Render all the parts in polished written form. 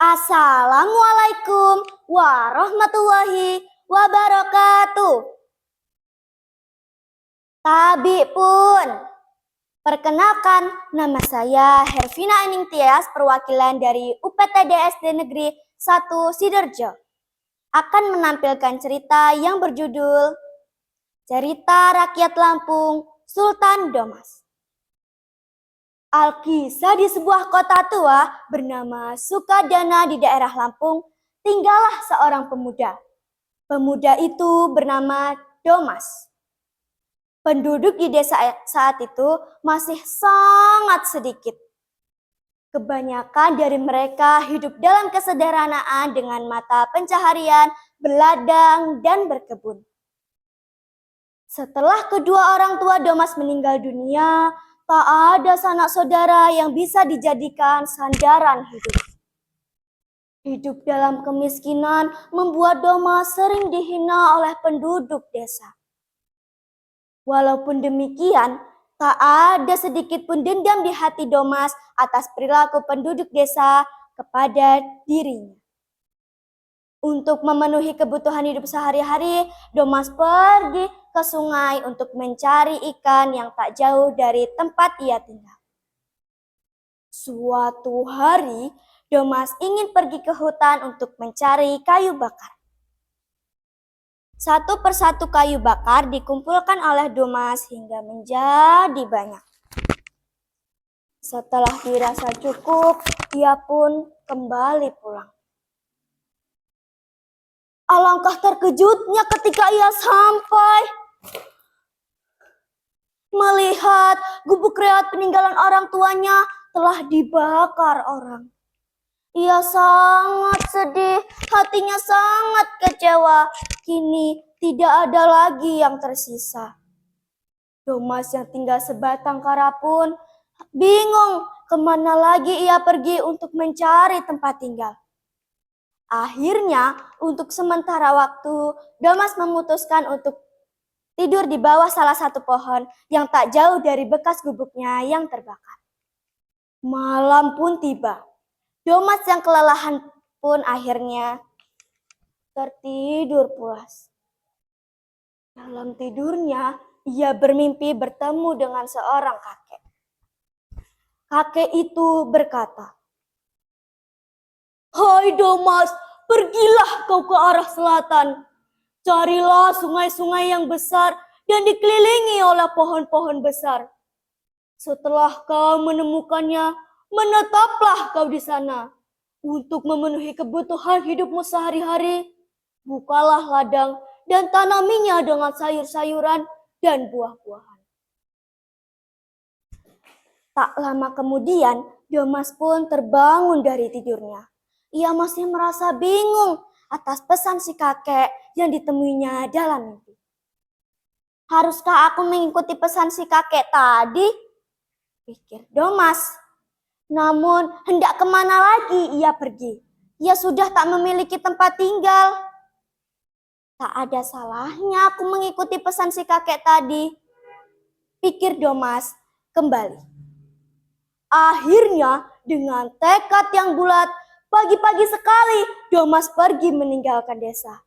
Assalamualaikum warahmatullahi wabarakatuh. Tabi pun. Perkenalkan, nama saya Hervina Ening Tias, perwakilan dari UPTD SD Negeri 1 Sidoarjo. Akan menampilkan cerita yang berjudul Cerita Rakyat Lampung Sultan Domas. Alkisah di sebuah kota tua bernama Sukadana di daerah Lampung, tinggallah seorang pemuda. Pemuda itu bernama Domas. Penduduk di desa saat itu masih sangat sedikit. Kebanyakan dari mereka hidup dalam kesederhanaan dengan mata pencaharian, berladang, dan berkebun. Setelah kedua orang tua Domas meninggal dunia, tak ada sanak saudara yang bisa dijadikan sandaran hidup. Hidup dalam kemiskinan membuat Domas sering dihina oleh penduduk desa. Walaupun demikian, tak ada sedikit pun dendam di hati Domas atas perilaku penduduk desa kepada dirinya. Untuk memenuhi kebutuhan hidup sehari-hari, Domas pergi ke sungai untuk mencari ikan yang tak jauh dari tempat ia tinggal. Suatu hari, Domas ingin pergi ke hutan untuk mencari kayu bakar. Satu persatu kayu bakar dikumpulkan oleh Domas hingga menjadi banyak. Setelah dirasa cukup, ia pun kembali pulang. Alangkah terkejutnya ketika ia sampai melihat gubuk reot peninggalan orang tuanya telah dibakar orang. Ia sangat sedih, hatinya sangat kecewa. Kini tidak ada lagi yang tersisa. Domas yang tinggal sebatang kara pun bingung kemana lagi ia pergi untuk mencari tempat tinggal. Akhirnya, untuk sementara waktu, Domas memutuskan untuk tidur di bawah salah satu pohon yang tak jauh dari bekas gubuknya yang terbakar. Malam pun tiba. Domas yang kelelahan pun akhirnya tertidur pulas. Dalam tidurnya, ia bermimpi bertemu dengan seorang kakek. Kakek itu berkata, "Hai Domas, pergilah kau ke arah selatan. Carilah sungai-sungai yang besar dan dikelilingi oleh pohon-pohon besar. Setelah kau menemukannya, menetaplah kau di sana. Untuk memenuhi kebutuhan hidupmu sehari-hari, bukalah ladang dan tanaminya dengan sayur-sayuran dan buah-buahan." Tak lama kemudian, Domas pun terbangun dari tidurnya. Ia masih merasa bingung atas pesan si kakek yang ditemuinya dalam mimpi. Haruskah aku mengikuti pesan si kakek tadi? Pikir Domas. Namun hendak kemana lagi ia pergi? Ia sudah tak memiliki tempat tinggal. Tak ada salahnya aku mengikuti pesan si kakek tadi. Pikir Domas kembali. Akhirnya dengan tekad yang bulat, pagi-pagi sekali Domas pergi meninggalkan desa.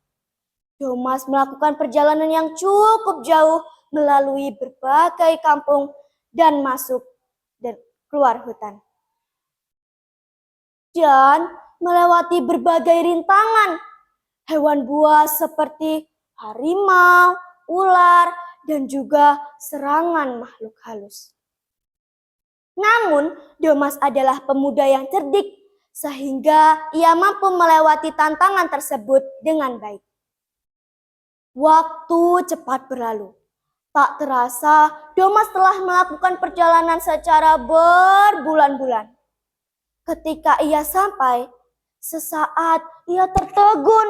Domas melakukan perjalanan yang cukup jauh melalui berbagai kampung dan masuk dan keluar hutan. Dan melewati berbagai rintangan. Hewan buas seperti harimau, ular, dan juga serangan makhluk halus. Namun, Domas adalah pemuda yang cerdik, sehingga ia mampu melewati tantangan tersebut dengan baik. Waktu cepat berlalu. Tak terasa, Domas telah melakukan perjalanan secara berbulan-bulan. Ketika ia sampai, sesaat ia tertegun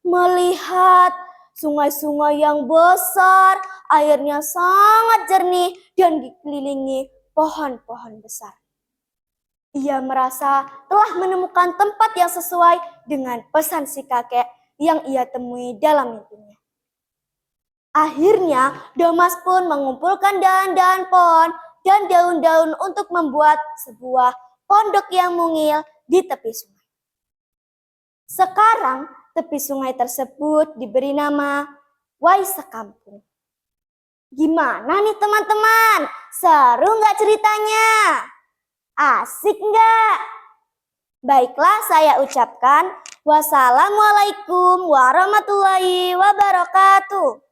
melihat sungai-sungai yang besar, airnya sangat jernih dan dikelilingi pohon-pohon besar. Ia merasa telah menemukan tempat yang sesuai dengan pesan si kakek yang ia temui dalam mimpinya. Akhirnya, Domas pun mengumpulkan dahan-dahan pohon dan daun-daun untuk membuat sebuah pondok yang mungil di tepi sungai. Sekarang tepi sungai tersebut diberi nama Wai Sekampung. Gimana nih teman-teman? Seru nggak ceritanya? Asik nggak? Baiklah, saya ucapkan wassalamualaikum warahmatullahi wabarakatuh.